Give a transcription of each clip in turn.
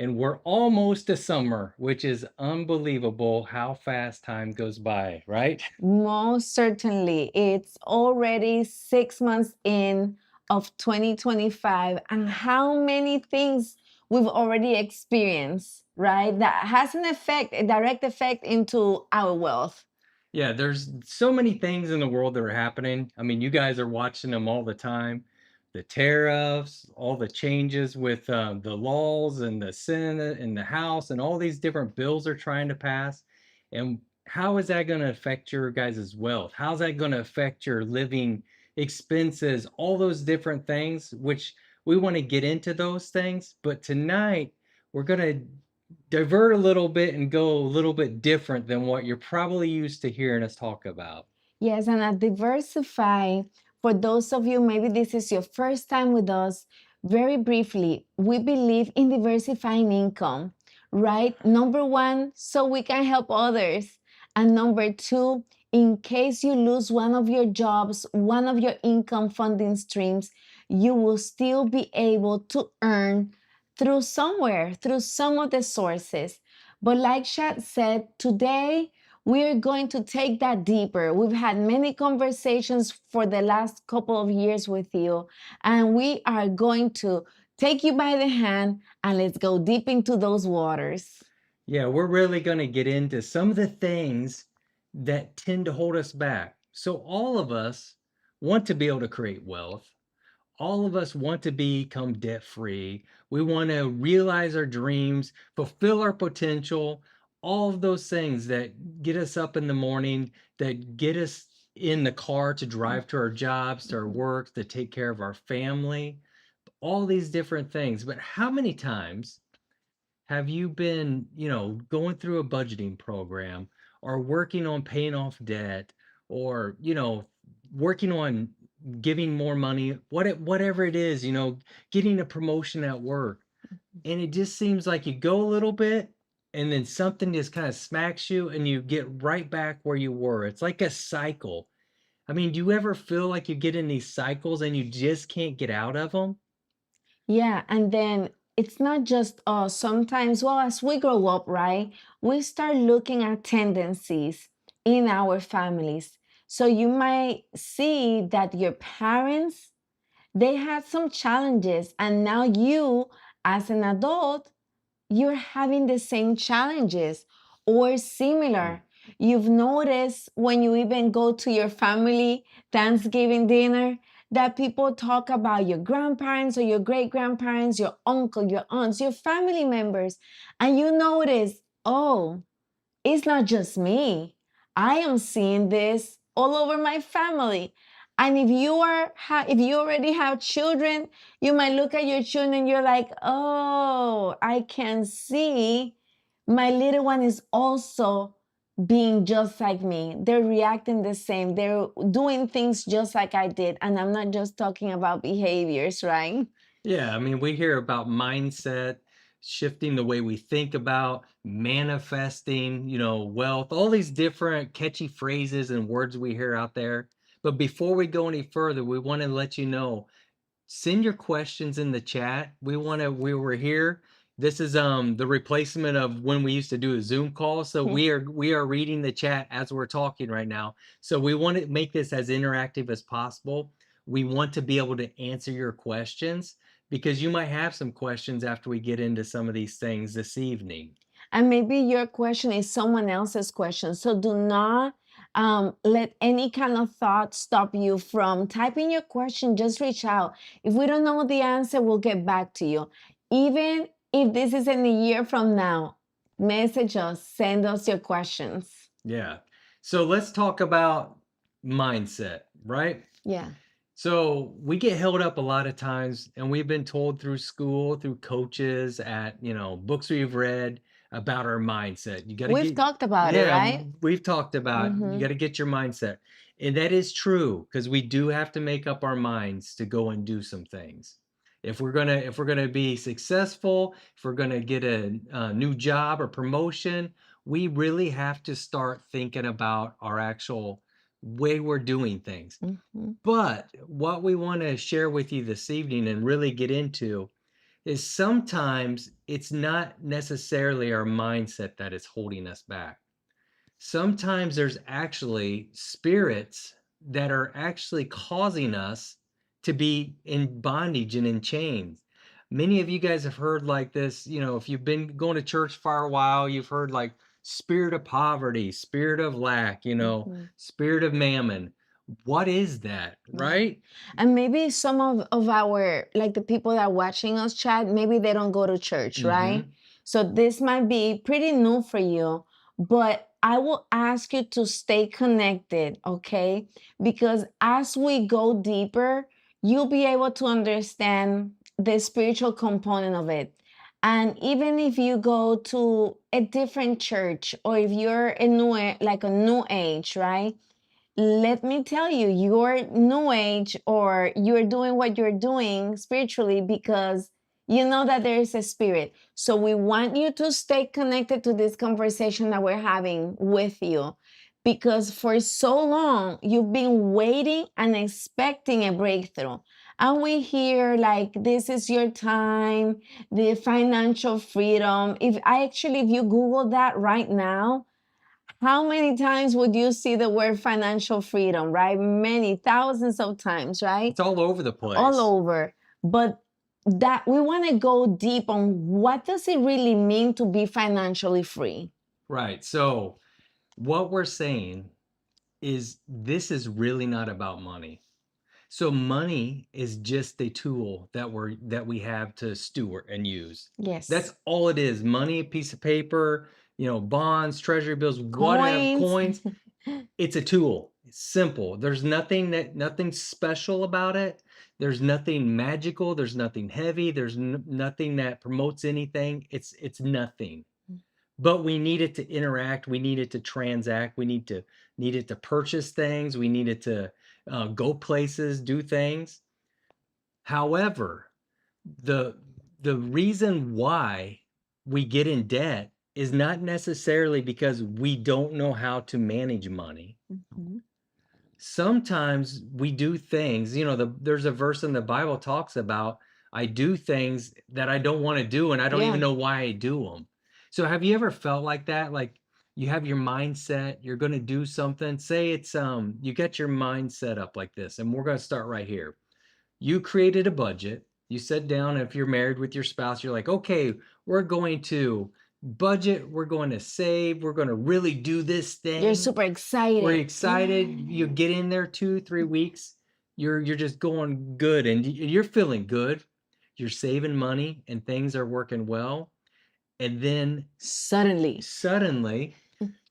and we're almost to summer, which is unbelievable how fast time goes by, right? Most certainly. It's already 6 months in of 2025, and how many things we've already experienced, right? That has an effect, a direct effect into our wealth. Yeah, there's so many things in the world that are happening. I mean, you guys are watching them all the time. The tariffs, all the changes with the laws and the Senate and the House, and all these different bills are trying to pass. And how is that going to affect your guys' wealth? How's that going to affect your living expenses? All those different things, which we want to get into those things. But tonight, we're going to divert a little bit and go a little bit different than what you're probably used to hearing us talk about. Yes, and at Diversify, for those of you, maybe this is your first time with us, very briefly, we believe in diversifying income, right? Number one, so we can help others. And number two, in case you lose one of your jobs, one of your income funding streams, you will still be able to earn through somewhere, through some of the sources. But like Shad said, today, we're going to take that deeper. We've had many conversations for the last couple of years with you, and we are going to take you by the hand and let's go deep into those waters. Yeah, we're really going to get into some of the things that tend to hold us back. So, all of us want to be able to create wealth. All of us want to become debt free. We want to realize our dreams, fulfill our potential, all of those things that get us up in the morning, that get us in the car to drive to our jobs, to our work, to take care of our family, all these different things. But how many times have you been, going through a budgeting program or working on paying off debt or, working on giving more money, whatever it is, getting a promotion at work. And it just seems like you go a little bit and then something just kind of smacks you and you get right back where you were. It's like a cycle. I mean, do you ever feel like you get in these cycles and you just can't get out of them? Yeah, and then it's not just us. Sometimes, well, as we grow up, right, we start looking at tendencies in our families. So you might see that your parents, they had some challenges, and now you, as an adult, you're having the same challenges or similar. You've noticed when you even go to your family Thanksgiving dinner that people talk about your grandparents or your great grandparents, your uncle, your aunts, your family members, and you notice, oh, it's not just me. I am seeing this all over my family. And if you already have children, you might look at your children and you're like, "Oh, I can see my little one is also being just like me. They're reacting the same. They're doing things just like I did." And I'm not just talking about behaviors, right? Yeah, I mean, we hear about mindset, shifting the way we think about manifesting, wealth, all these different catchy phrases and words we hear out there. But before we go any further, we want to let you know, send your questions in the chat. We were here. This is the replacement of when we used to do a Zoom call. So we are reading the chat as we're talking right now. So we want to make this as interactive as possible. We want to be able to answer your questions because you might have some questions after we get into some of these things this evening. And maybe your question is someone else's question. So do not let any kind of thought stop you from typing your question. Just reach out. If we don't know the answer, we'll get back to you. Even if this is in a year from now, message us, send us your questions. Yeah. So let's talk about mindset, right? Yeah. So we get held up a lot of times, and we've been told through school, through coaches, at books we've read about our mindset. You got to We've get, talked about it, yeah, right? we've talked about you Mm-hmm. got to get your mindset, and that is true because we do have to make up our minds to go and do some things. If we're gonna be successful, if we're gonna get a new job or promotion, we really have to start thinking about our actual way we're doing things. Mm-hmm. But what we want to share with you this evening and really get into, is sometimes it's not necessarily our mindset that is holding us back. Sometimes there's actually spirits that are actually causing us to be in bondage and in chains. Many of you guys have heard like this, if you've been going to church for a while, you've heard like spirit of poverty, spirit of lack, Mhm. spirit of mammon. What is that, Yeah. right? And maybe some of our, like the people that are watching us, Chad, maybe they don't go to church, right? Mm-hmm. So this might be pretty new for you, but I will ask you to stay connected, okay? Because as we go deeper, you'll be able to understand the spiritual component of it. And even if you go to a different church, or if you're like a new age, right? Let me tell you, you're new age, or you're doing what you're doing spiritually because you know that there is a spirit. So we want you to stay connected to this conversation that we're having with you, because for so long you've been waiting and expecting a breakthrough. And we hear like, this is your time, the financial freedom. If you Google that right now, how many times would you see the word financial freedom, right? Many thousands of times, right? It's all over the All place. over. But that we want to go deep on, what does it really mean to be financially free? Right. So what we're saying is this is really not about money. So money is just a tool that we have to steward and use. That's Yes. all it is. Money, a piece of paper, bonds, treasury bills, whatever, Coins. coins. It's a tool. It's simple. There's nothing special about it. There's nothing magical. There's nothing heavy. There's nothing that promotes anything. It's nothing. But we need it to interact. We need it to transact. We need it to purchase things. We need it to go places, do things. However, the the reason why we get in debt is not necessarily because we don't know how to manage money. Mhm. Sometimes we do things, there's a verse in the Bible talks about, I do things that I don't want to do and I don't even Yeah. know why I do them. So have you ever felt like that? Like you have your mindset, you're going to do something. Say it's you get your mind set up like this, and we're going to start right here. You created a budget. You sit down, if you're married with your spouse, you're like, okay, we're going to budget, we're going to save, we're going to really do this You're thing. super We're excited. excited. You get in there 2, 3 weeks. You're just going good, and you're feeling good. You're saving money, and things are working well. And then Suddenly. suddenly,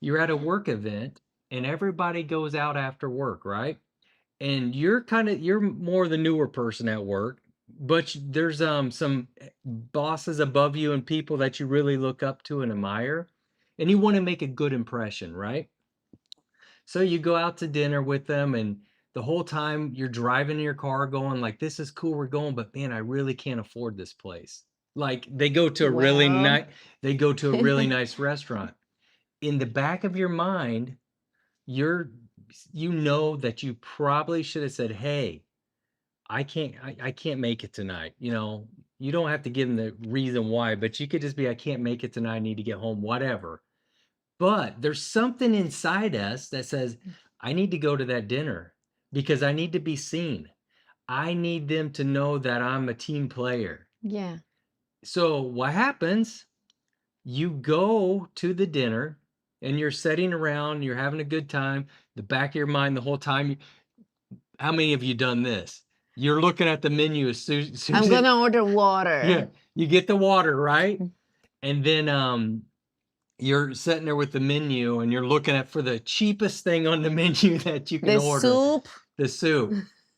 you're at a work event, and everybody goes out after work, right? And you're more the newer person at work, but there's some bosses above you and people that you really look up to and admire, and you want to make a good impression, right? So you go out to dinner with them, and the whole time you're driving in your car going like, this is cool, we're going, but man, I really can't afford this place. Like Well, they go to a really nice restaurant. In the back of your mind, you're you know that you probably should have said, hey, I can't make it tonight. You don't have to give them the reason why, but you could just be, I can't make it tonight, I need to get home, whatever. But there's something inside us that says, I need to go to that dinner because I need to be seen. I need them to know that I'm a team player. yeah. So what happens? You go to the dinner and you're sitting around, you're having a good time. The back of your mind the whole time, how many of you done this? You're looking at the menu as soon I'm as gonna order yeah, water. you get the water, right? And then you're sitting there with the menu and you're looking at for the cheapest thing on the menu that you can The order, soup. the soup.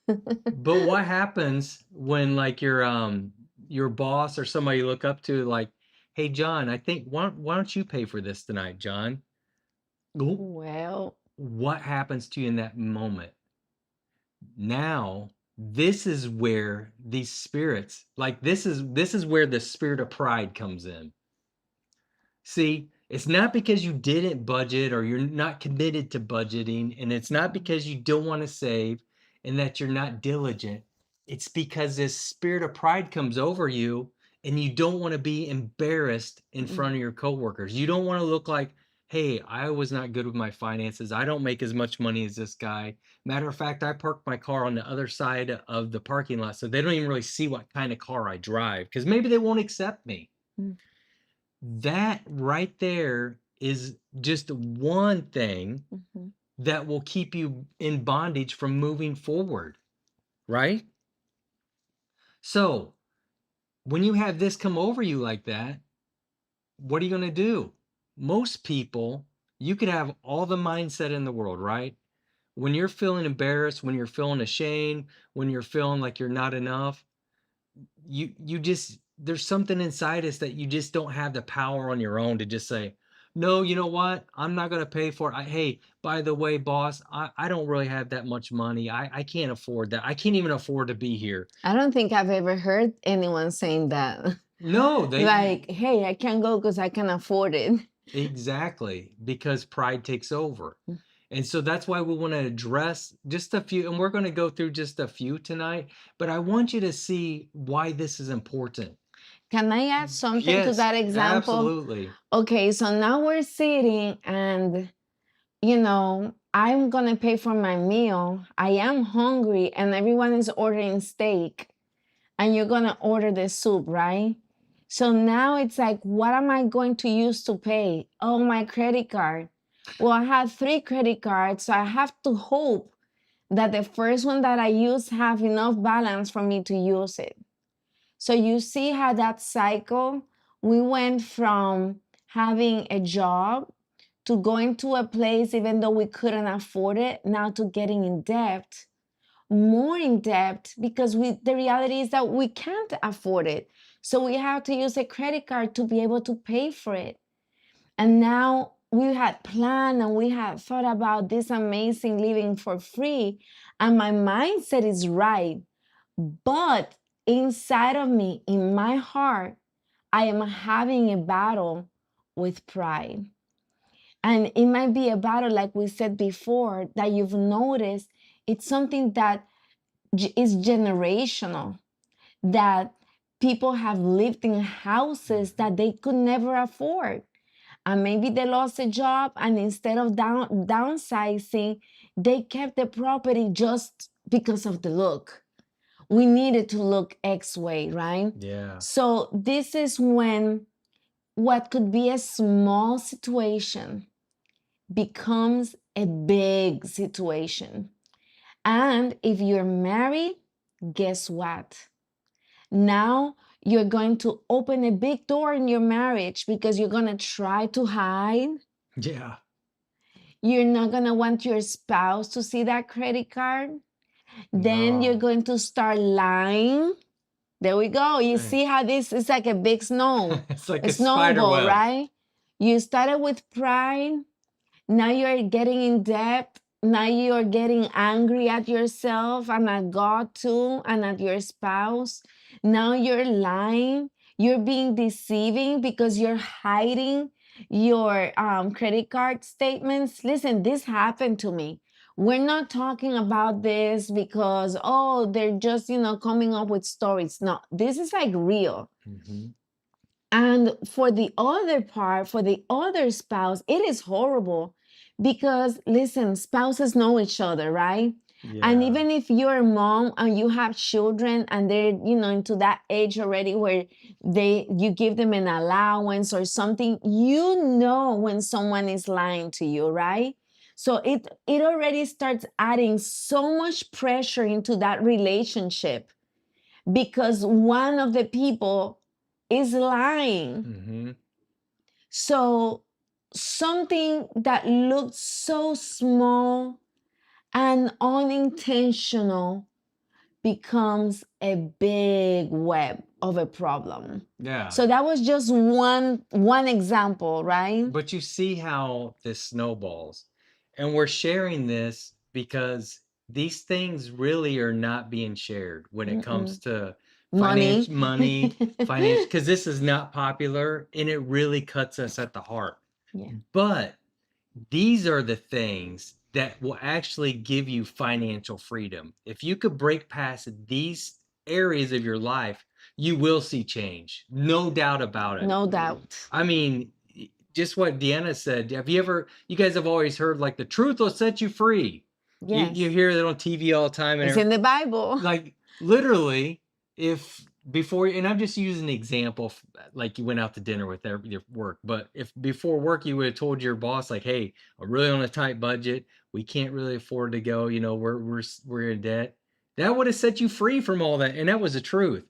But what happens when like your boss or somebody you look up to like, hey John, I think why don't you pay for this tonight, John? Well, What happens to you in that moment? Now, this is where these spirits, like this is where the spirit of pride comes in. See, it's not because you didn't budget or you're not committed to budgeting, and it's not because you don't want to save and that you're not diligent. It's because this spirit of pride comes over you and you don't want to be embarrassed in Mm. front of your coworkers. You don't want to look like, hey, I was not good with my finances. I don't make as much money as this guy. Matter of fact, I parked my car on the other side of the parking lot so they don't even really see what kind of car I drive because maybe they won't accept me. Mm. That right there is just one thing Mhm. that will keep you in bondage from moving forward, right? So when you have this come over you like that, what are you going to do? Most people, you could have all the mindset in the world, right? When you're feeling embarrassed, when you're feeling ashamed, when you're feeling like you're not enough, you just there's something inside us that you just don't have the power on your own to just say, no, you know what? I'm not going to pay for it. Hey, by the way, boss, I don't really have that much money. I can't afford that. I can't even afford to be here. I don't think I've ever heard anyone saying that. No, Like, hey, I can't go because I can afford it. exactly, because pride takes over. And so that's why we want to address just a few, and we're going to go through just a few tonight, but I want you to see why this is important. Can I add something to Yes, that example? absolutely. Okay, so now we're sitting and, I'm going to pay for my meal. I am hungry and everyone is ordering steak and you're going to order the soup, right? So now it's like, what am I going to use to pay? Oh, my credit card. Well, I have 3 credit cards, so I have to hope that the first one that I use have enough balance for me to use it. So you see how that cycle, we went from having a job to going to a place even though we couldn't afford it, now to getting in debt, more in debt because the reality is that we can't afford it. So we have to use a credit card to be able to pay for it. And now we had planned and we had thought about this amazing living for free. And my mindset is right. But inside of me, in my heart, I am having a battle with pride. And it might be a battle, like we said before, that you've noticed. It's something that is generational, that people have lived in houses that they could never afford. And maybe they lost a job, and instead of downsizing, they kept the property just because of the look. We needed to look X way, right? Yeah. So this is when what could be a small situation becomes a big situation. And if you're married, guess what? Now you're going to open a big door in your marriage because you're going to try to hide. Yeah. You're not going to want your spouse to see that credit card. Then you're No. going to start lying. There we go. You Right. see how this is like a big It's like a a spider snowball, web. right? You started with pride. Now you're getting in debt. Now you're getting angry at yourself and at God too, and at your spouse. Now you're lying. You're being deceiving because you're hiding your credit card statements. Listen, this happened to me. We're not talking about this because, oh, they're just, coming up with stories. No, this is like real. Mm-hmm. And for the other part, for the other spouse, it is horrible because, listen, spouses know each other, right? And Yeah. even if you're a mom and you have children and they're, into that age already where you give them an allowance or something, you know when someone is lying to you, right? So it already starts adding so much pressure into that relationship because one of the people is lying. Mm-hmm. So something that looked so small and unintentional becomes a big web of a problem. Yeah. So that was just one example, right? But you see how this snowballs. And we're sharing this because these things really are not being shared when it comes Mm-mm. to Money. finance, because this is not popular and it really cuts us at the heart. Yeah. But these are the things that will actually give you financial freedom. If you could break past these areas of your life, you will see change. No doubt about it. No doubt. I mean, just what Deanna said. You guys have always heard like the truth will set you free. You Yes. hear that on TV all the time and It's in the Bible. like literally if before, and I'm just using an example, like you went out to dinner with your work, but if before work you would have told your boss like, hey, I'm really on a tight budget, we can't really afford to go, we're in debt, that would have set you free from all that, and that was the truth.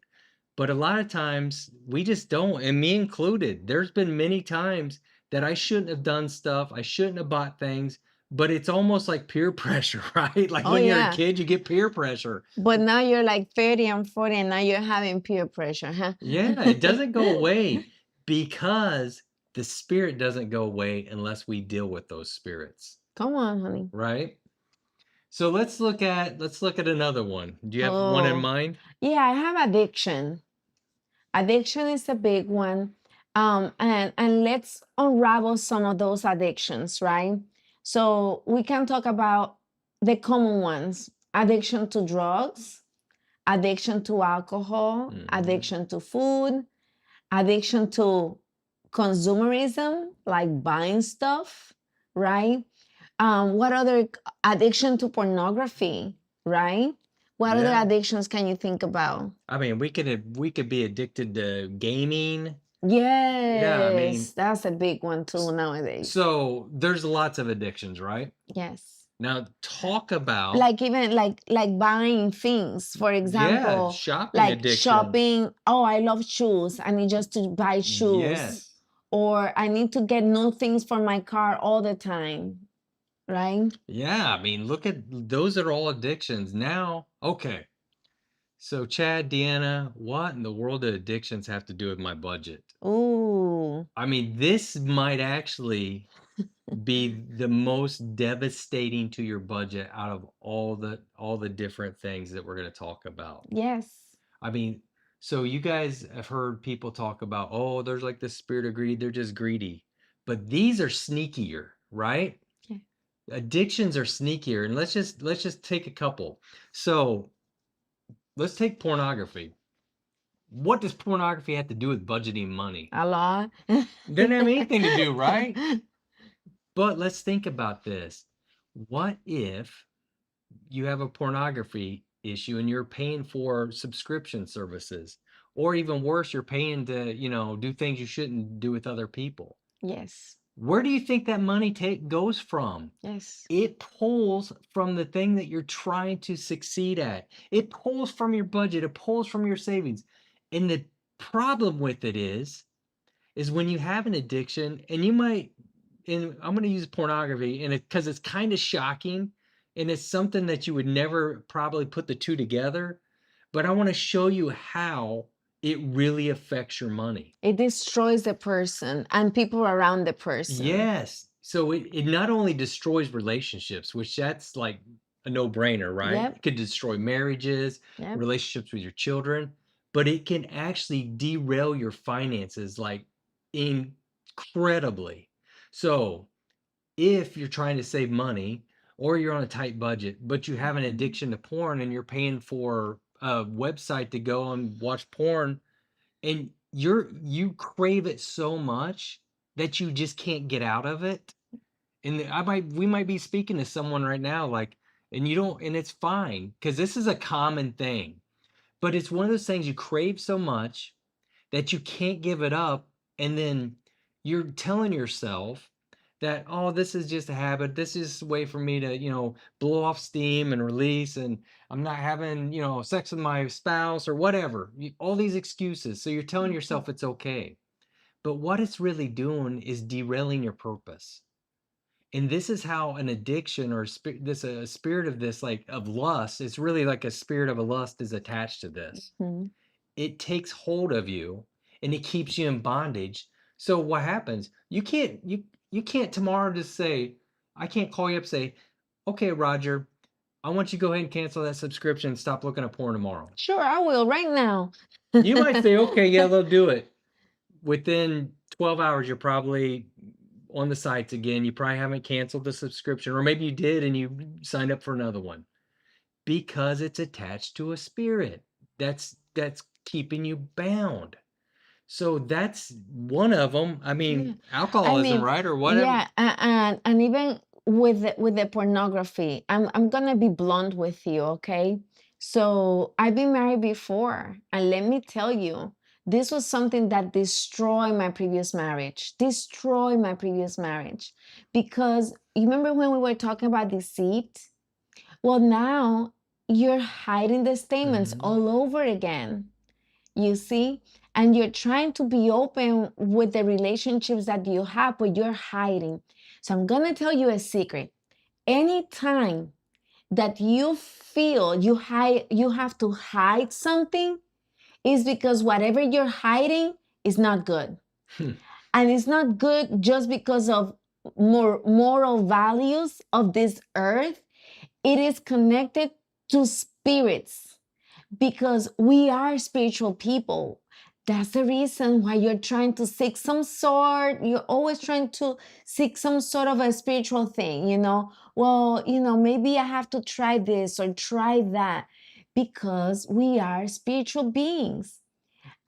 But a lot of times we just don't, and me included. There's been many times that I shouldn't have done stuff. I shouldn't have bought things, but it's almost like peer pressure, right? Like Oh, when you're a yeah. kid, you get peer pressure. But now you're like 30 and 40, and now you're having peer pressure, huh? Yeah, it doesn't go away because the spirit doesn't go away unless we deal with those spirits, Come on, honey. right? So let's look at another one. Do you have one in Oh, mind? yeah, I have addiction. Addiction is a big one. And let's unravel some of those addictions, right? So we can talk about the common ones: addiction to drugs, addiction to alcohol, addiction to food, addiction to consumerism, like buying stuff, right? What other addiction to pornography, right? What other Yeah. addictions can you think about? I mean, we could be addicted to gaming. Yeah, I mean, Yes, that's a big one too nowadays. so there's lots of addictions, right? Yes. Now talk about, Like even like buying things, for yeah, example, shopping like addiction. shopping. Oh, I love shoes. I need just to buy shoes. Yes. Or I need to get new things for my car all the time, right? Yeah, I mean, look at those are all addictions. Now, okay. So Chad, Deanna, what in the world do addictions have to do with my budget? Ooh, I mean, this might actually be the most devastating to your budget out of all the different things that we're going to talk about. yes. I mean, so you guys have heard people talk about, oh, there's like this spirit of greed, they're just greedy. But these are sneakier, right? Yeah. Addictions are sneakier. And let's just take a couple. So let's take pornography. What does pornography have to do with budgeting money? A lot. Doesn't have anything to do, right? But let's think about this. What if you have a pornography issue and you're paying for subscription services? Or even worse, you're paying to, do things you shouldn't do with other people. Yes. Where do you think that money goes from? Yes. It pulls from the thing that you're trying to succeed at. It pulls from your budget. It pulls from your savings. And the problem with it is when you have an addiction, and you might, and I'm going to use pornography, and because it's kind of shocking, and it's something that you would never probably put the two together, but I want to show you how it really affects your money. It destroys the person and people around the person. Yes. So it not only destroys relationships, which that's like a no-brainer, right? Yep. It could destroy marriages, Yep. relationships with your children, but it can actually derail your finances like incredibly. So if you're trying to save money or you're on a tight budget, but you have an addiction to porn and you're paying for a website to go and watch porn, and you crave it so much that you just can't get out of it. And we might be speaking to someone right now, like, and you don't, and it's fine because this is a common thing, but it's one of those things you crave so much that you can't give it up, and then you're telling yourself that, oh, this is just a habit, this is a way for me to blow off steam and release, and I'm not having sex with my spouse or whatever, all these excuses, so you're telling yourself it's okay, but what it's really doing is derailing your purpose. And this is how an addiction or a spirit of this, like of lust, it's really like a spirit of a lust is attached to this. Mhm. It takes hold of you and it keeps you in bondage. So what happens? You can't tomorrow just say, I can't call you up and say, okay, Roger, I want you to go ahead and cancel that subscription and stop looking at porn tomorrow. Sure, I will right now. You might say, okay, yeah, they'll do it. Within 12 hours, you're probably on the sites again. You probably haven't canceled the subscription, or maybe you did and you signed up for another one, because it's attached to a spirit that's keeping you bound. So that's one of them. I Yeah. mean, I alcoholism, mean, right? Or whatever. yeah, and even with the pornography, I'm gonna be blunt with you, okay? So I've been married before, and let me tell you, this was something that destroyed my previous marriage. Destroyed my previous marriage. Because you remember when we were talking about deceit? Well, now you're hiding the statements Mhm. all over again, you see, and you're trying to be open with the relationships that you have, but you're hiding. So I'm going to tell you a secret. Anytime that you feel you have to hide something, is because whatever you're hiding is not good. Hmm. And it's not good just because of more moral values of this earth. It is connected to spirits, because we are spiritual people. That's the reason why you're trying to seek some sort, you're always trying to seek some sort of a spiritual thing, Well, maybe I have to try this or try that, because we are spiritual beings.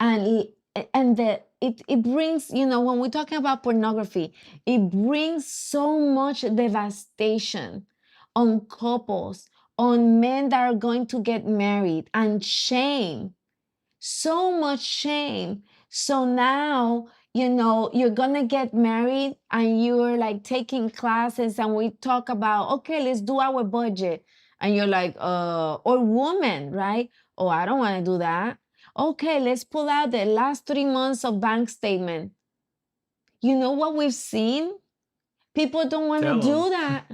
And it brings, when we're talking about pornography, it brings so much devastation on couples, on men that are going to get married, and shame, so much shame. So now, you're gonna get married and you're like taking classes, and we talk about, okay, let's do our budget. And you're like, or woman, right? Oh, I don't want to do that. Okay, let's pull out the last 3 months of bank statement. You know what we've seen? People don't want to Tell do them. that.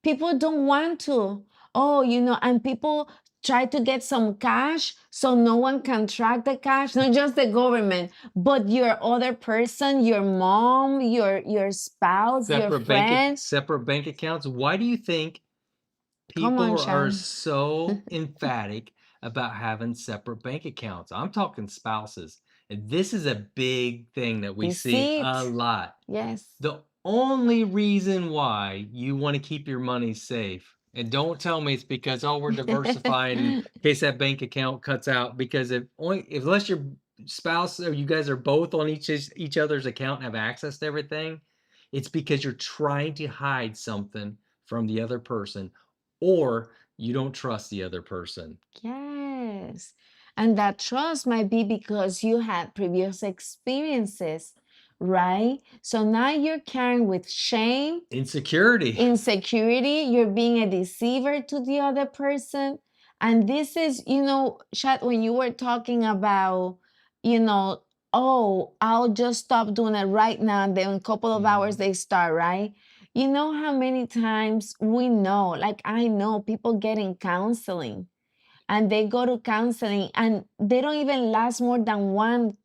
People don't want to. Oh, and people try to get some cash so no one can track the cash, not just the government, but your other person, your mom, your spouse, your friend. Separate bank accounts. Why do you think Come on, people are Sean. so emphatic about having separate bank accounts? I'm talking spouses. And this is a big thing that we see a Deceit. lot. Yes. The only reason why you want to keep your money safe, and don't tell me it's because, oh, we're diversifying in case that bank account cuts out, because unless your spouse or you guys are both on each other's account and have access to everything, it's because you're trying to hide something from the other person, or you don't trust the other person. Yes. And that trust might be because you had previous experiences, right? So now you're carrying with shame, Insecurity. insecurity, you're being a deceiver to the other person. And this is, Chad, when you were talking about, you know, oh, I'll just stop doing it right now, and then in a couple of hours Mhm. they start, right? You know how many times we know, like I know people getting counseling, and they go to counseling and they don't even last more than one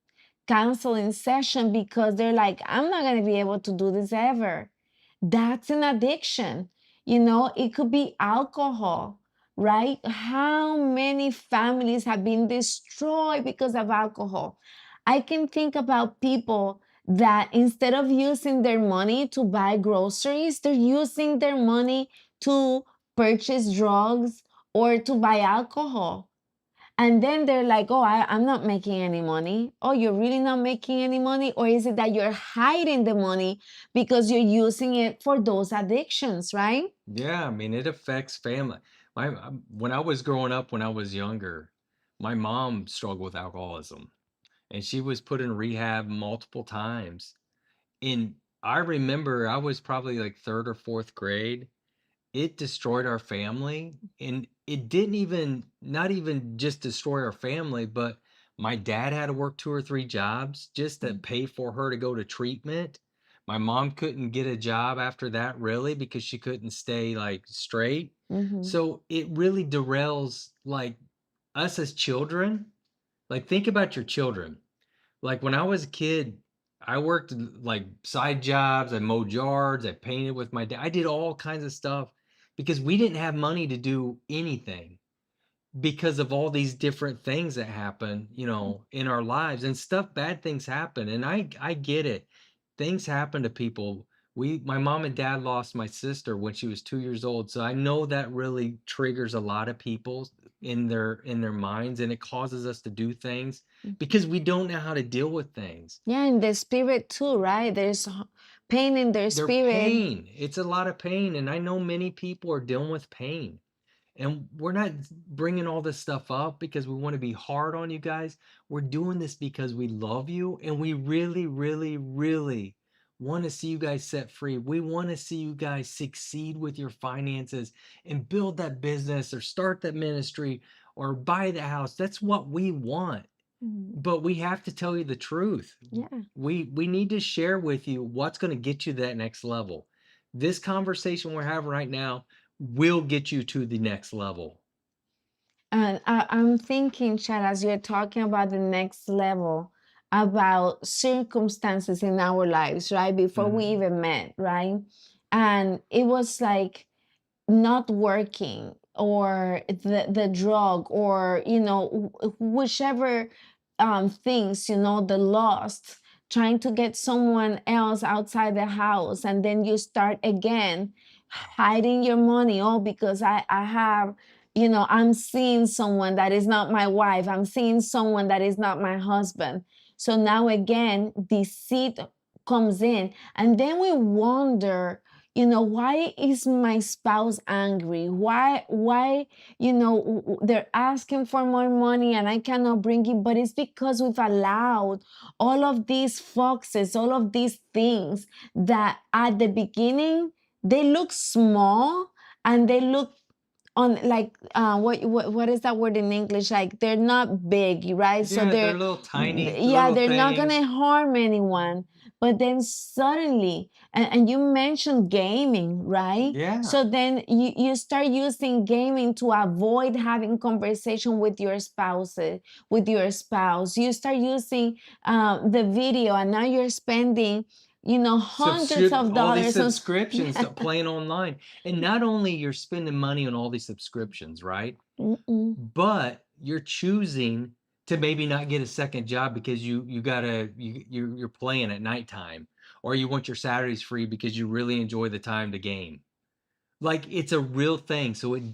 counseling session, because they're like, I'm not going to be able to do this ever. That's an addiction. It could be alcohol, right? How many families have been destroyed because of alcohol? I can think about people that instead of using their money to buy groceries, they're using their money to purchase drugs or to buy alcohol. And then they're like, oh, I'm not making any money. Oh, you're really not making any money? Or is it that you're hiding the money because you're using it for those addictions, right? Yeah, I mean, it affects family. When I was growing up, when I was younger, my mom struggled with alcoholism, and she was put in rehab multiple times. And I remember I was probably like third or fourth grade. It destroyed our family, and it didn't even not even just destroy our family, but my dad had to work 2 or 3 jobs just to pay for her to go to treatment. My mom couldn't get a job after that really because she couldn't stay, like, straight. Mm-hmm. So, it really derails, like, us as children. Like, think about your children. Like, when I was a kid, I worked, like, side jobs, I mowed yards, I painted with my dad. I did all kinds of stuff because we didn't have money to do anything because of all these different things that happen, in our lives, and bad things happen, and I get it. Things happen to people My mom and dad lost my sister when she was 2 years old, so I know that really triggers a lot of people in their minds, and it causes us to do things because we don't know how to deal with things. Yeah, in the spirit too, right? There's pain in their Their spirit. pain, it's a lot of pain, and I know many people are dealing with pain. And we're not bringing all this stuff up because we want to be hard on you guys. We're doing this because we love you and we really, really, really want to see you guys set free. We want to see you guys succeed with your finances and build that business or start that ministry or buy the house. That's what we want. Mhm. But we have to tell you the truth. Yeah. We need to share with you what's going to get you that next level. This conversation we're having right now will get you to the next level. And I'm thinking, Chad, as you're talking about the next level, about circumstances in our lives, right? Before we Mhm. even met, right? And it was like not working, or the drug, or whichever things, the lost, trying to get someone else outside the house, and then you start again hiding your money. Oh, because I have, I'm seeing someone that is not my wife, I'm seeing someone that is not my husband. So now again deceit comes in, and then we wonder, why is my spouse angry? Why they're asking for more money and I cannot bring it? But it's because we've allowed all of these foxes, all of these things that at the beginning they look small, and they look on like what is that word in English? Like they're not big, right? So Yeah, they're they're, little tiny yeah, little they're not things. gonna harm anyone. But then suddenly, and you mentioned gaming, right? Yeah. So then you start using gaming to avoid having conversation with your spouse. You start using the video, and now you're spending hundreds of All these dollars on. subscriptions to playing online. And not only you're spending money on all these subscriptions, right? Mm-mm. But you're choosing to maybe not get a second job because you're playing at nighttime, or you want your Saturdays free because you really enjoy the time to game. Like it's a real thing. So it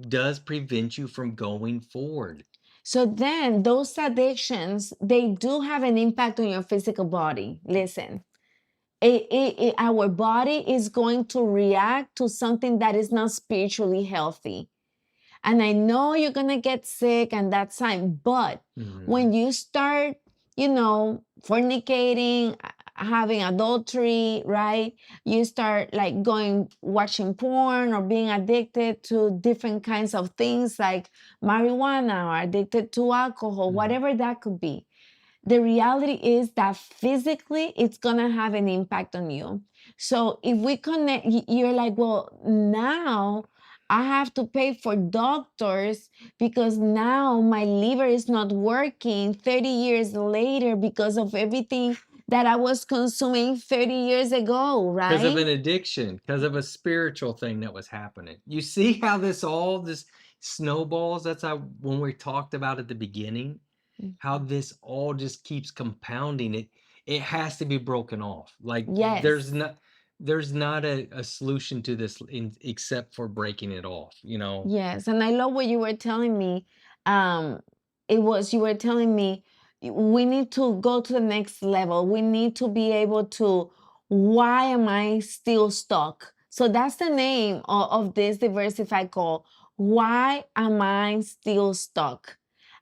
does prevent you from going forward. So then those addictions, they do have an impact on your physical body. Listen, our body is going to react to something that is not spiritually healthy. And I know you're going to get sick, and that's fine. But Mhm. when you start, fornicating, having adultery, right? You start like watching porn, or being addicted to different kinds of things like marijuana, or addicted to alcohol, Mhm. whatever that could be. The reality is that physically it's gonna have an impact on you. So if we connect, you're like, well, now I have to pay for doctors because now my liver is not working 30 years later because of everything that I was consuming 30 years ago, Because of right? an addiction, because of a spiritual thing that was happening. You see how this snowballs? That's how, when we talked about at the beginning, how this all just keeps compounding. It has to be broken off. Like Yes. there's not a solution to this except for breaking it off, you know? Yes, and I love what you were telling me. Um, you were telling me we need to go to the next level. We need to be able to, why am I still stuck? So that's the name of this Diversify Call. Why am I still stuck?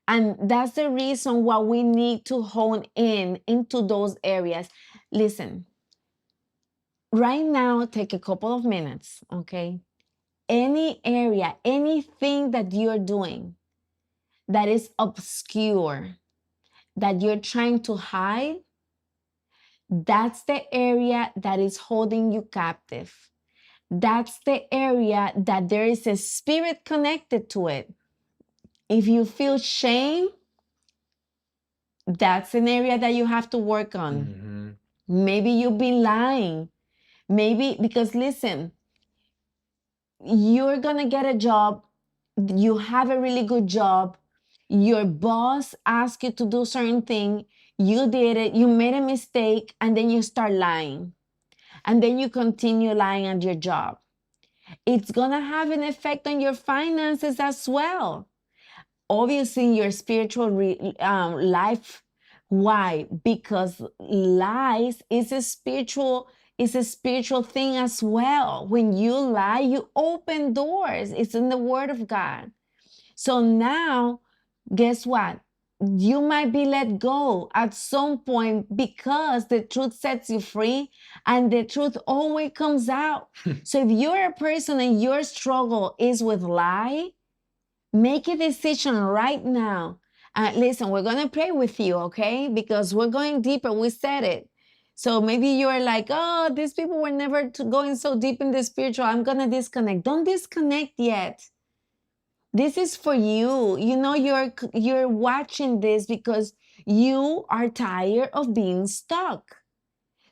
And that's the reason why we need to hone in into those areas. Listen, right now, take a couple of minutes, okay? Any area, anything that you're doing that is obscure, that you're trying to hide, that's the area that is holding you captive. That's the area that there is a spirit connected to it. If you feel shame, that's an area that you have to work on. Hmm. Maybe you've been lying. Maybe because listen, you're gonna get a job, you have a really good job, your boss asked you to do certain thing, you did it, you made a mistake, and then you start lying. and then you continue lying at your job. It's going to have an effect on your finances as well. Obviously, in your spiritual life. Why? Because lies is a spiritual thing as well. When you lie, you open doors. It's in the Word of God. So now, guess what? You might be let go at some point because the truth sets you free, and the truth always comes out. So if you're a person and your struggle is with lie, make a decision right now. Listen, we're going to pray with you, okay? Because we're going deeper. We said it. So maybe you're like, oh, these people were never going so deep in the spiritual. I'm going to disconnect. Don't disconnect yet. This is for you. You know, you're watching this because you are tired of being stuck.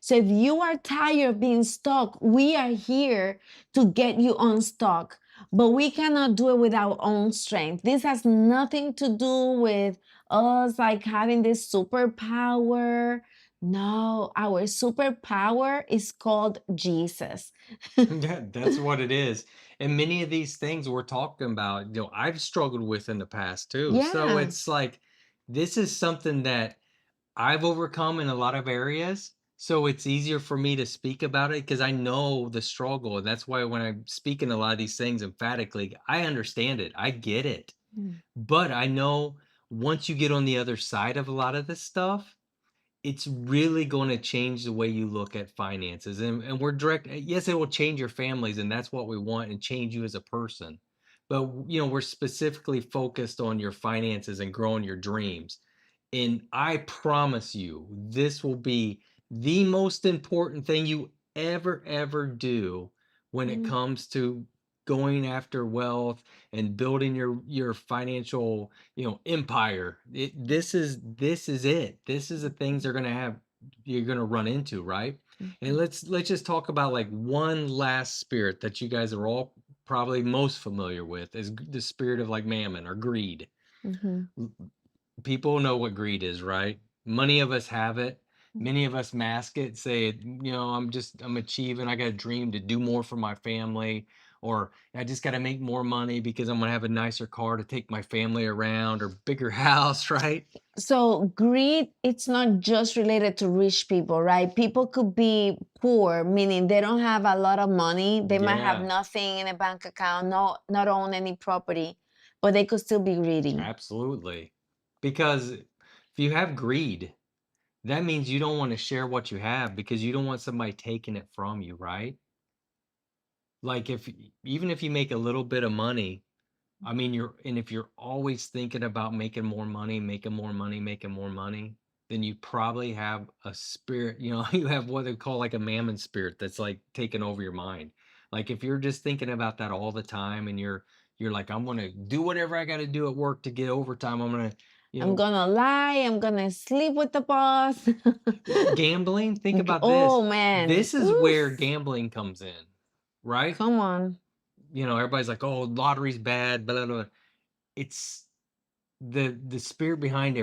So if you are tired of being stuck, we are here to get you unstuck. But we cannot do it with our own strength. This has nothing to do with us like having this superpower. No, our superpower is called Jesus. That's what it is. And many of these things we're talking about, I've struggled with in the past too. So Yeah. it's like this is something that I've overcome in a lot of areas. So it's easier for me to speak about it because I know the struggle. And that's why when I'm speaking a lot of these things emphatically, I understand it. I get it. Mm. But I know once you get on the other side of a lot of this stuff, it's really going to change the way you look at finances. And we're direct, yes, it will change your families, and that's what we want, and change you as a person. But we're specifically focused on your finances and growing your dreams. And I promise you, this will be the most important thing you ever do when it Mm. comes to going after wealth and building your financial, empire. This is it. This is the things you're gonna run into, right? And Mhm. let's just talk about like one last spirit that you guys are all probably most familiar with is the spirit of like mammon or greed. Mhm. People know what greed is, right? Many of us have it. Many of us mask it, say, I'm achieving, I got a dream to do more for my family, or I just got to make more money because I'm going to have a nicer car to take my family around or bigger house, right? So greed, it's not just related to rich people, right? People could be poor, meaning they don't have a lot of money. They might have Yeah, nothing in a bank account, not own any property, but they could still be greedy. absolutely. Because if you have greed, that means you don't want to share what you have because you don't want somebody taking it from you, right? Like even if you make a little bit of money, I mean, if you're always thinking about making more money, making more money, making more money, then you probably have a spirit, you have what they call like a mammon spirit that's like taking over your mind. Like if you're just thinking about that all the time and you're like, I'm gonna do whatever I gotta do at work to get overtime. I'm gonna, you I'm know, gonna lie, I'm gonna sleep with the boss. gambling, think about this. Oh man. This is where Oof. gambling comes in, right? Come on. Everybody's like, oh, lottery's bad, blah, blah, blah. It's the spirit behind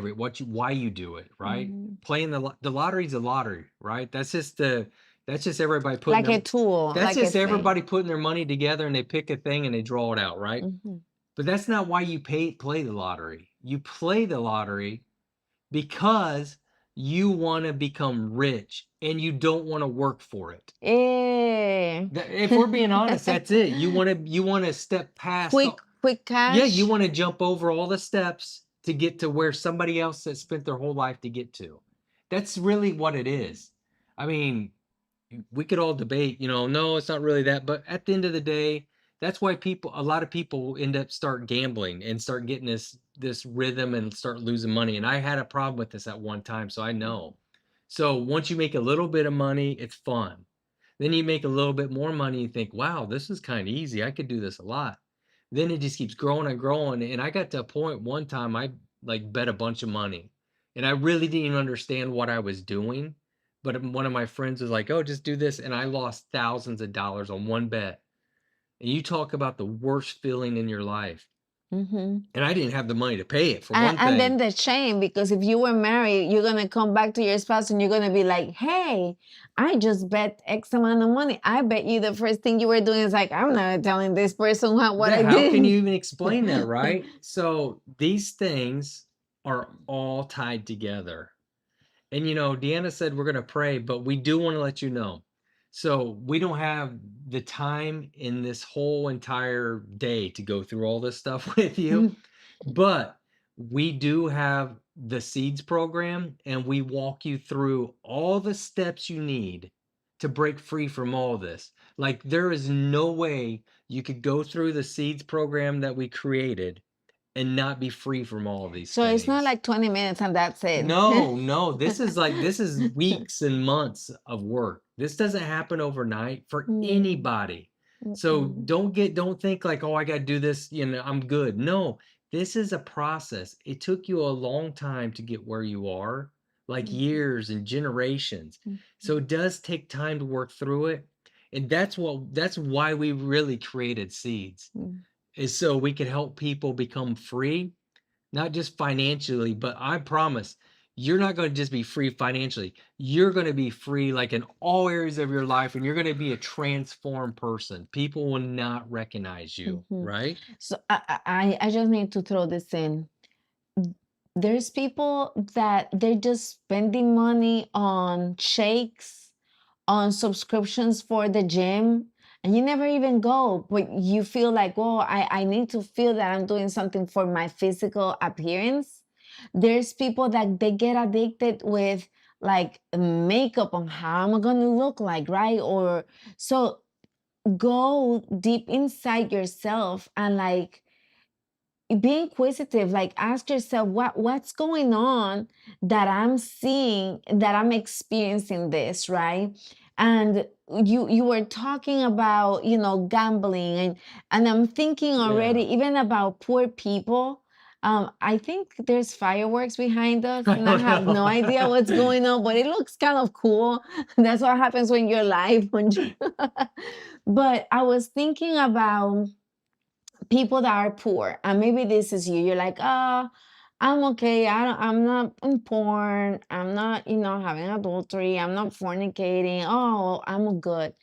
why you do it, right? Mhm. Playing the lottery's a lottery, right? That's just everybody putting Like a their tool, that's like a just thing. everybody putting their money together and they pick a thing and they draw it out, right? Mhm. But that's not why you play the lottery. You play the lottery because you want to become rich and you don't want to work for it. Eh. If we're being honest, that's it. You want to step past quick, quick yeah, you cash. wanna jump over all the steps to get to where somebody else has spent their whole life to get to. That's really what it is. I mean, we could all debate, no, it's not really that, but at the end of the day, that's why a lot of people end up start gambling and start getting this rhythm and start losing money. And I had a problem with this at one time, so I know. So once you make a little bit of money, it's fun. Then you make a little bit more money, you think, wow, this is kind of easy. I could do this a lot. Then it just keeps growing and growing. And I got to a point one time I like bet a bunch of money. And I really didn't even understand what I was doing. But one of my friends was like, oh, just do this. And I lost thousands of dollars on one bet. And you talk about the worst feeling in your life. And I didn't have the money to pay it, for And, one and then thing. the shame, because if you were married, you're gonna come back to your spouse and you're gonna be like, "Hey, I just bet X amount of money." I bet you the first thing you were doing is like, "I'm not telling this person what Yeah, I how can did." you even explain that, right? So these things are all tied together. And Deanna said we're going to pray, but we do want to let you know. So we don't have the time in this whole entire day to go through all this stuff with you, but we do have the Seeds program, and we walk you through all the steps you need to break free from all this. Like, there is no way you could go through the Seeds program that we created and not be free from all of these So it's not things. like 20 minutes and that's it. No, no, this is weeks and months of work. This doesn't happen overnight for Mm, anybody. So mm-mm, don't think like, oh, I got to do this, I'm good. No, this is a process. It took you a long time to get where you are, like mm, years and generations. mm, So it does take time to work through it. And that's why we really created Seeds, mm. is so we could help people become free, not just financially, but I promise you're not going to just be free financially. You're going to be free like in all areas of your life, and you're going to be a transformed person. People will not recognize you, Mhm. right? So I just need to throw this in. There's people that they're just spending money on shakes, on subscriptions for the gym, and you never even go, but you feel like, oh, I need to feel that I'm doing something for my physical appearance. There's people that they get addicted with like makeup on how am I gonna look like, right? Or so go deep inside yourself and like be inquisitive, like ask yourself what's going on that I'm seeing, that I'm experiencing this, right? And you were talking about, gambling, and I'm thinking already Yeah. even about poor people. I think there's fireworks behind us I and I don't have no idea what's know. going on, but it looks kind of cool. That's what happens when you're live. But I was thinking about people that are poor, and maybe this is you, you're like, oh, I'm okay, I'm not in porn, I'm not, having adultery, I'm not fornicating, oh, I'm good.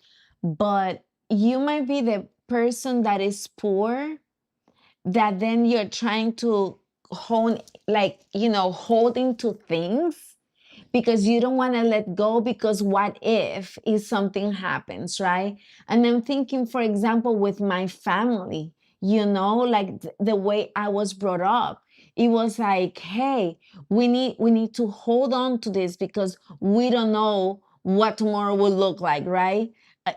But you might be the person that is poor, that then you're trying to hone, like, holding to things because you don't want to let go, because what if something happens, right? And I'm thinking, for example, with my family, like the way I was brought up, it was like, hey, we need to hold on to this because we don't know what tomorrow will look like, right?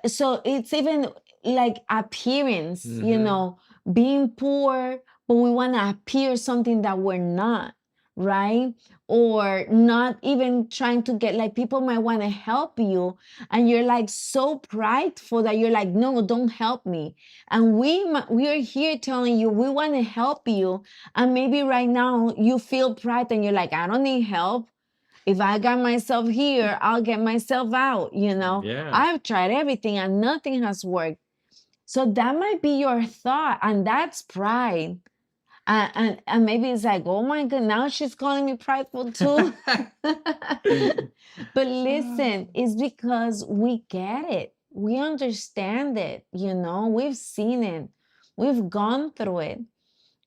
So it's even like appearance, Hmm. being poor, but we want to appear something that we're not, right? Or not even trying to get, like, people might want to help you and you're like so prideful that you're like, no, don't help me. And we are here telling you we want to help you, and maybe right now you feel pride and you're like, I don't need help. If I got myself here, I'll get myself out. Yeah. I've tried everything and nothing has worked. So that might be your thought, and that's pride. And maybe it's like, oh my god, now she's calling me prideful too. But listen, it's because we get it. We understand it, we've seen it. We've gone through it.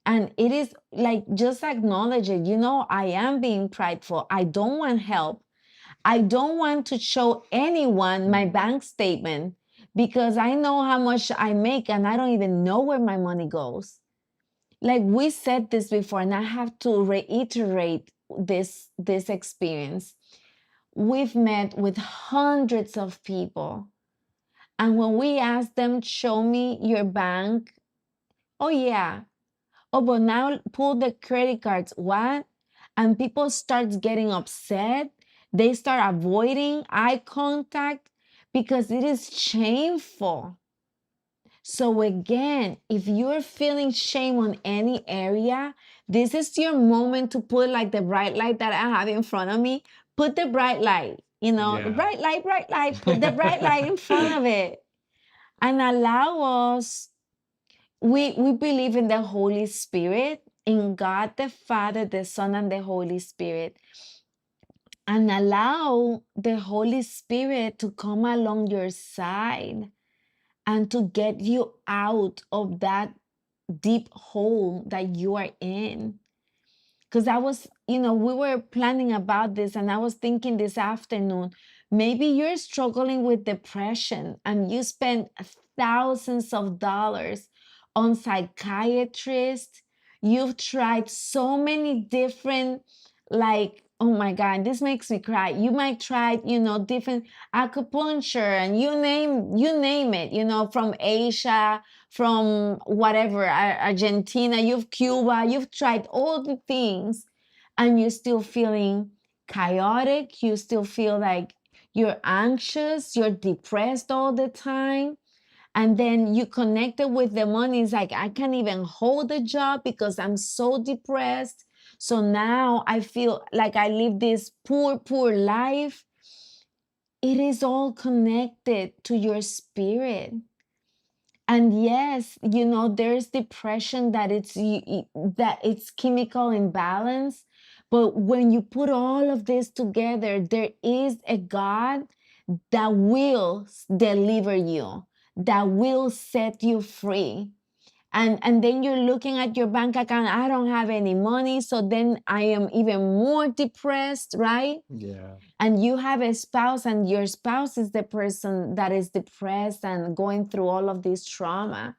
And it is like, just acknowledge it. I am being prideful. I don't want help. I don't want to show anyone my bank statement because I know how much I make and I don't even know where my money goes. Like, we said this before, and I have to reiterate this experience. We've met with hundreds of people, and when we ask them, show me your bank, oh yeah, oh, but now pull the credit cards, what? And people start getting upset. They start avoiding eye contact because it is shameful. So again, if you're feeling shame on any area, this is your moment to put, like, the bright light that I have in front of me. Put the bright light, Yeah. bright light, put the bright light in front of it and allow us, we believe in the Holy Spirit, in God the Father, the Son, and the Holy Spirit, and allow the Holy Spirit to come along your side and to get you out of that deep hole that you are in. Because I was, we were planning about this, and I was thinking this afternoon, maybe you're struggling with depression and you spend thousands of dollars on psychiatrists. You've tried so many different, like, oh my God, this makes me cry. You might try, different acupuncture, and you name it, from Asia, from whatever, Argentina, you've Cuba, you've tried all the things, and you're still feeling chaotic. You still feel like you're anxious, you're depressed all the time. And then you connected with the money. It's like, I can't even hold a job because I'm so depressed. So now I feel like I live this poor, poor life. It is all connected to your spirit. And yes, there's depression, that it's chemical imbalance. But when you put all of this together, there is a God that will deliver you, that will set you free. And then you're looking at your bank account, I don't have any money, so then I am even more depressed, right? Yeah. And you have a spouse, and your spouse is the person that is depressed and going through all of this trauma.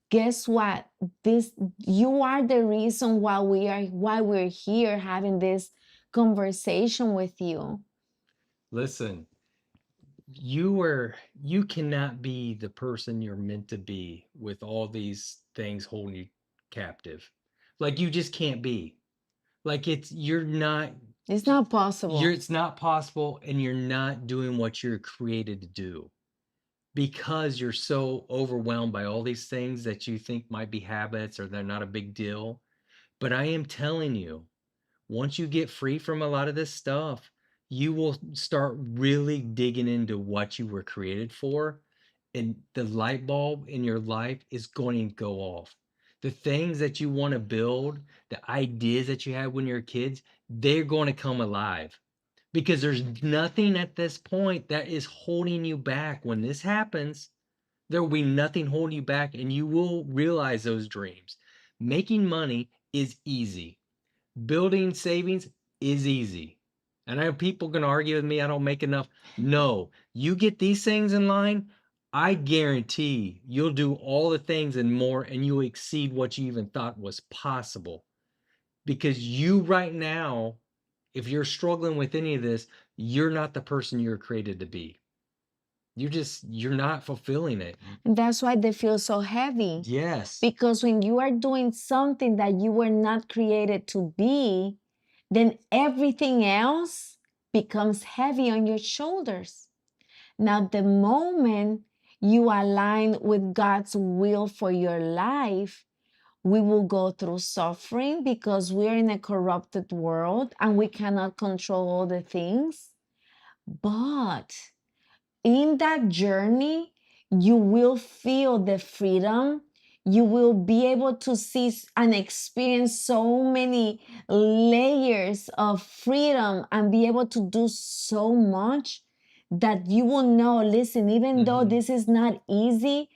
Guess what? This You are the reason why we're here having this conversation with you. Listen, you cannot be the person you're meant to be with all these things holding you captive. Like, you just can't be. Like, It's not possible. it's not possible, and you're not doing what you're created to do, because you're so overwhelmed by all these things that you think might be habits or they're not a big deal. But I am telling you, once you get free from a lot of this stuff, you will start really digging into what you were created for, and the light bulb in your life is going to go off. The things that you want to build, the ideas that you had when you were kids, they're going to come alive, because there's nothing at this point that is holding you back. When this happens, there will be nothing holding you back, and you will realize those dreams. Making money is easy. Building savings is easy. And I know people can argue with me, I don't make enough. No, you get these things in line, I guarantee you'll do all the things and more, and you'll exceed what you even thought was possible. Because you right now, if you're struggling with any of this, you're not the person you're created to be. You're not fulfilling it. And that's why they feel so heavy. Yes. Because when you are doing something that you were not created to be, then everything else becomes heavy on your shoulders. Now, the moment you align with God's will for your life, we will go through suffering because we're in a corrupted world and we cannot control all the things. But in that journey, you will feel the freedom. You will be able to see and experience so many layers of freedom and be able to do so much that you will know, listen, even though this is not easy,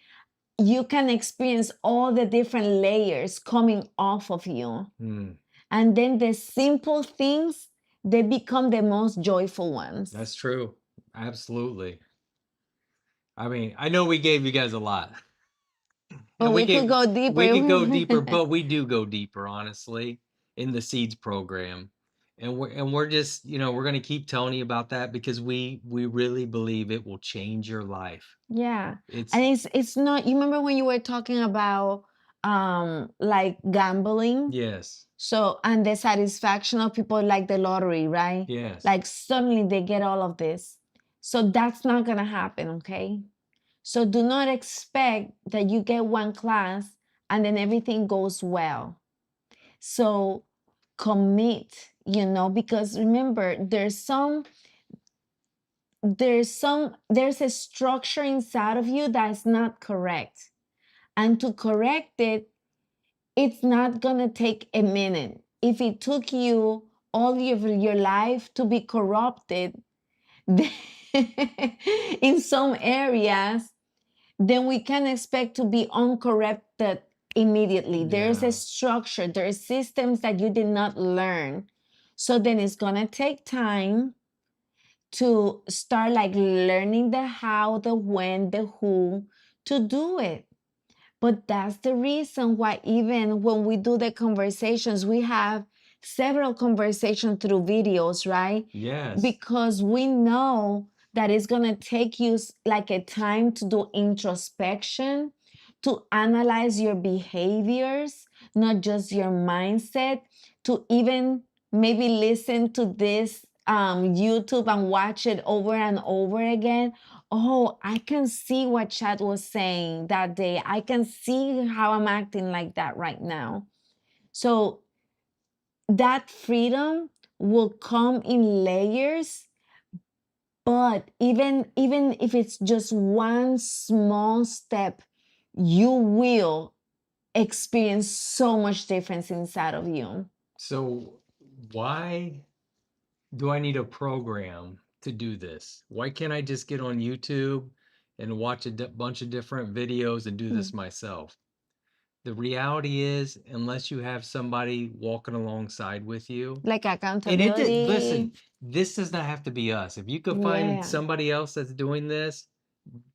you can experience all the different layers coming off of you. And then the simple things, they become the most joyful ones. That's true. Absolutely. I mean, I know we gave you guys a lot. But we could go deeper. We could go deeper, but we do go deeper, honestly, in the Seeds program. And we're just, we're going to keep telling you about that, because we really believe it will change your life. Yeah. And it's not, you remember when you were talking about like gambling? Yes. So, and the satisfaction of people like the lottery, right? Yes. Like suddenly they get all of this. So that's not going to happen, okay? So do not expect that you get one class and then everything goes well. So commit, because remember, there's a structure inside of you that's not correct. And to correct it, it's not going to take a minute. If it took you all of your life to be corrupted in some areas, then we can expect to be uncorrupted immediately. There's a Yeah. structure, there are systems that you did not learn. So then it's going to take time to start like learning the how, the when, the who to do it. But that's the reason why, even when we do the conversations, we have several conversations through videos, right? Yes. Because we know that it's going to take you like a time to do introspection, to analyze your behaviors, not just your mindset, to even maybe listen to this YouTube and watch it over and over again. Oh, I can see what Chad was saying that day. I can see how I'm acting like that right now. So that freedom will come in layers, but even if it's just one small step, you will experience so much difference inside of you. So why do I need a program to do this? Why can't I just get on YouTube and watch a bunch of different videos and do Hmm. this myself? The reality is, unless you have somebody walking alongside with you, Like and listen, accountability. this does not have to be us. If you could find Yeah. somebody else that's doing this,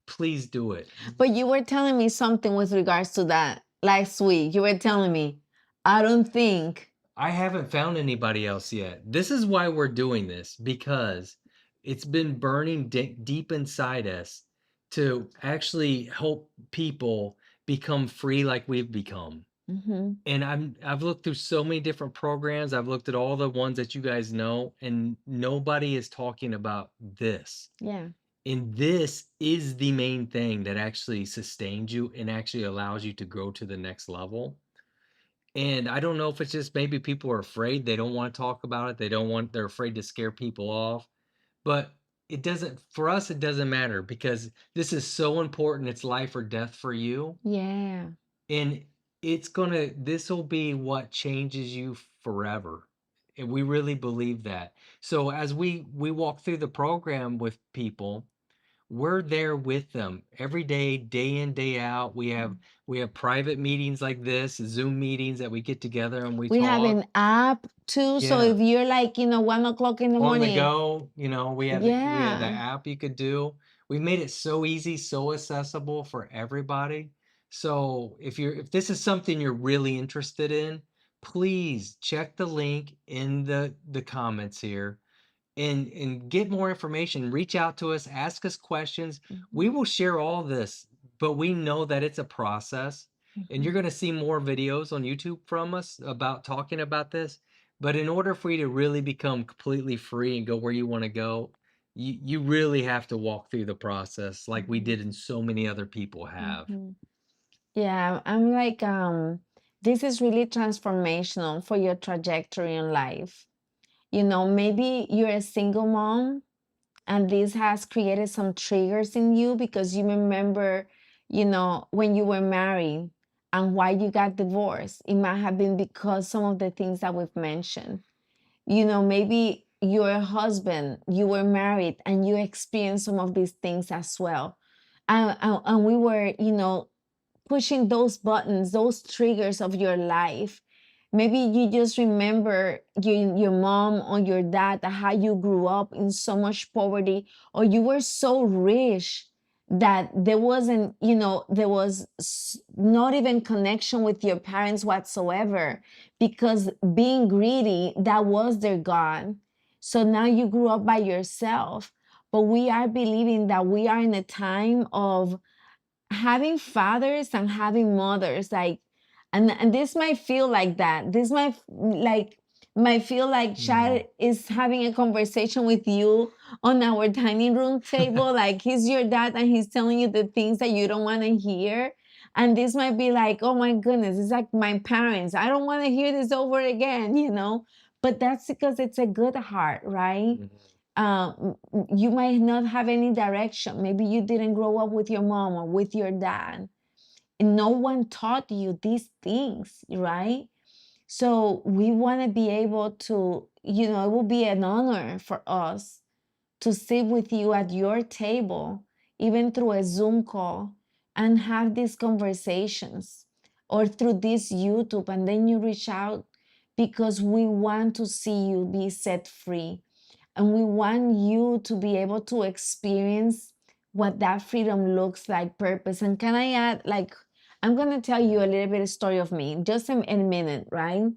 please do it. But you were telling me something with regards to that last week. You were telling me, I don't think. I haven't found anybody else yet. This is why we're doing this, because it's been burning deep inside us to actually help people become free like we've become. Hmm. And I've looked through so many different programs. I've looked at all the ones that you guys know, and nobody is talking about this. Yeah. And this is the main thing that actually sustains you and actually allows you to grow to the next level. And I don't know if it's just maybe people are afraid, they don't want to talk about it. They're afraid to scare people off. But it doesn't, for us, it doesn't matter because this is so important. It's life or death for you. Yeah. And this will be what changes you forever. And we really believe that. So as we walk through the program with people, we're there with them every day in, day out. We have private meetings like this, Zoom meetings that we get together and we We have talk. an app too. So Yeah. if you're like, 1 o'clock in the On the morning, go, we have the yeah. app you could do. We've made it so easy, so accessible for everybody. So if this is something you're really interested in, please check the link in the comments here and get more information. Reach out to us, ask us questions. We Mhm, will share all this, but we know that it's a process. And you're mhm, going to see more videos on YouTube from us about talking about this. But in order for you to really become completely free and go where you want to go, you really have to walk through the process like we mhm, did and so many other people have. mhm. Yeah, I'm like, this is really transformational for your trajectory in life. Maybe you're a single mom and this has created some triggers in you because you remember, when you were married and why you got divorced. It might have been because some of the things that we've mentioned. Maybe your husband, you were married and you experienced some of these things as well. And we were, pushing those buttons, those triggers of your life. Maybe you just remember your mom or your dad, how you grew up in so much poverty, or you were so rich that there wasn't, there was not even connection with your parents whatsoever, because being greedy, that was their God. So now you grew up by yourself. But we are believing that we are in a time of having fathers and having mothers, like, and this might feel like that, this might feel like Mhm. Chad is having a conversation with you on our dining room table, like he's your dad and he's telling you the things that you don't want to hear. And this might be like, oh my goodness, it's like my parents, I don't want to hear this over again. But that's because it's a good heart, right? Mhm. You might not have any direction. Maybe you didn't grow up with your mom or with your dad. no one taught you these things, right? So we want to be able to, it will be an honor for us to sit with you at your table, even through a Zoom call, and have these conversations, or through this YouTube, and then you reach out because we want to see you be set free. And we want you to be able to experience what that freedom looks like, purpose. And can I add, like, I'm going to tell you a little bit of story of me, just in a minute, right?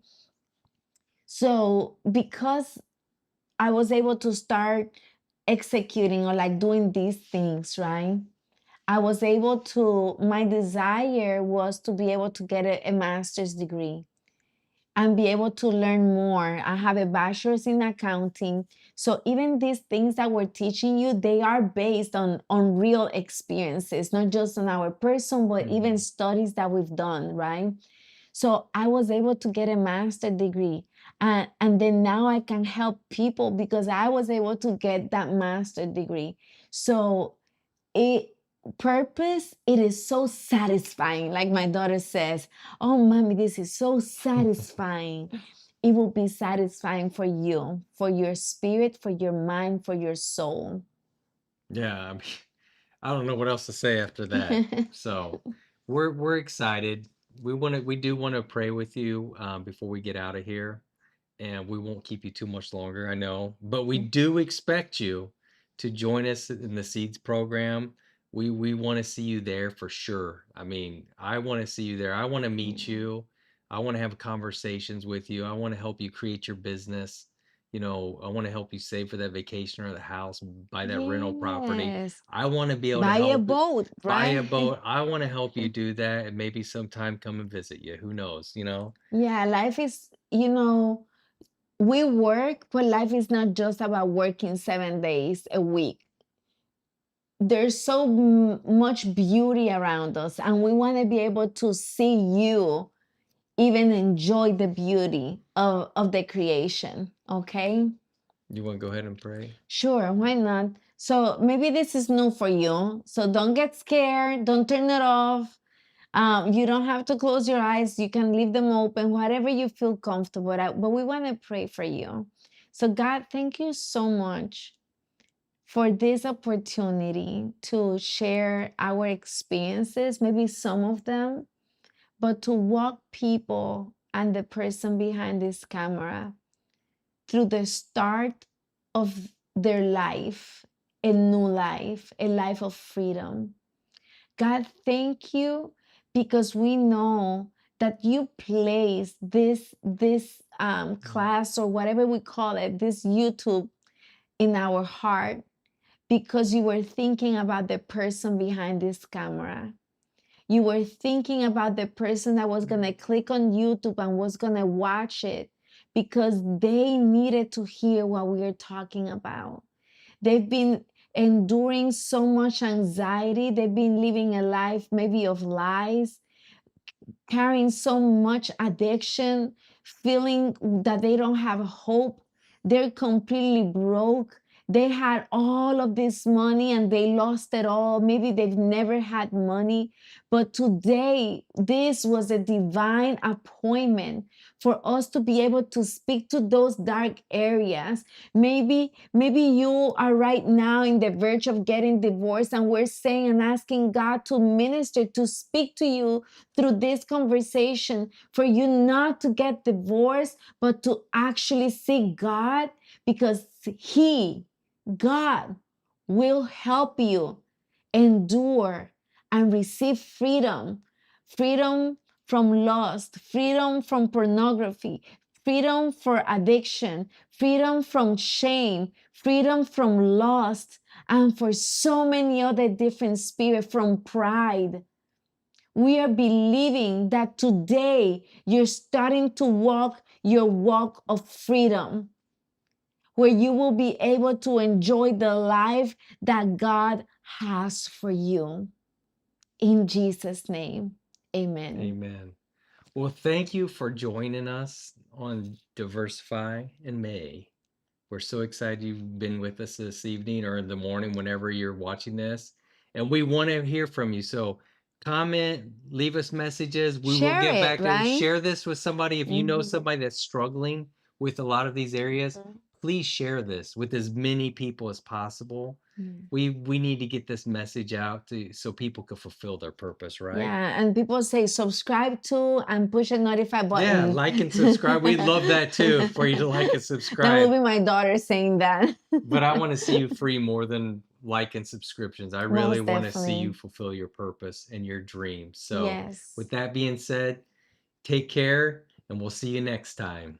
So, because I was able to start executing or like doing these things, right? I was able to, my desire was to be able to get a master's degree and be able to learn more. I have a bachelor's in accounting. So even these things that we're teaching you, they are based on real experiences, not just on our person, but even studies that we've done, right? So I was able to get a master degree. And then now I can help people because I was able to get that master degree. So it purpose, it is so satisfying. Like my daughter says, oh mommy, this is so satisfying. It will be satisfying for you, for your spirit, for your mind, for your soul. Yeah, I mean, I don't know what else to say after that. So we're excited. We do want to pray with you before we get out of here, and we won't keep you too much longer, I know, but we do expect you to join us in the Seeds program. We want to see you there for sure. I mean, I want to see you there. I want to meet you. I want to have conversations with you. I want to help you create your business. I want to help you save for that vacation or the house, buy that rental property. Yes. I want to be able to Buy a help boat, buy a right? boat. I want to help you do that and maybe sometime come and visit you. Who knows? Yeah, life is, we work, but life is not just about working 7 days a week. There's so much beauty around us, and we want to be able to see you even enjoy the beauty of the creation. Okay? You want to go ahead and pray? Sure, why not? So maybe this is new for you. So don't get scared, don't turn it off. You don't have to close your eyes. You can leave them open, whatever you feel comfortable at. But we want to pray for you. So, God, thank you so much for this opportunity to share our experiences, maybe some of them, but to walk people and the person behind this camera through the start of their life, a life of freedom. God, thank you because we know that you place this class or whatever we call it, this YouTube in our heart because you were thinking about the person behind this camera. You were thinking about the person that was going to click on YouTube and was going to watch it because they needed to hear what we are talking about. They've been enduring so much anxiety. They've been living a life maybe of lies, carrying so much addiction, feeling that they don't have hope. They're completely broke. They had all of this money and they lost it all. Maybe they've never had money. But today, this was a divine appointment for us to be able to speak to those dark areas. Maybe you are right now in the verge of getting divorced, and we're saying and asking God to minister, to speak to you through this conversation, for you not to get divorced, but to actually seek God, because God, will help you endure and receive freedom. Freedom from lust, freedom from pornography, freedom for addiction, freedom from shame, freedom from lust, and for so many other different spirits, from pride. We are believing that today you're starting to walk your walk of freedom, where you will be able to enjoy the life that God has for you. In Jesus' name, amen. Amen. Well, thank you for joining us on Diversify in May. We're so excited you've been with us this evening or in the morning, whenever you're watching this. And we want to hear from you. So comment, leave us messages. We will Share get it, back to right? share this with somebody. If you know Mhm. somebody that's struggling with a lot of these areas, Mhm. please share this with as many people as possible. Mm. We need to get this message out to so people can fulfill their purpose, right? Yeah, and people say subscribe to and push a notify Yeah, button. like and subscribe. We'd love that too, for you to like and That will subscribe. be my daughter saying that. But I want to see you free more than like and subscriptions. I really Most want to see you definitely. fulfill your purpose and your dreams. So, Yes. with that being said, take care and we'll see you next time.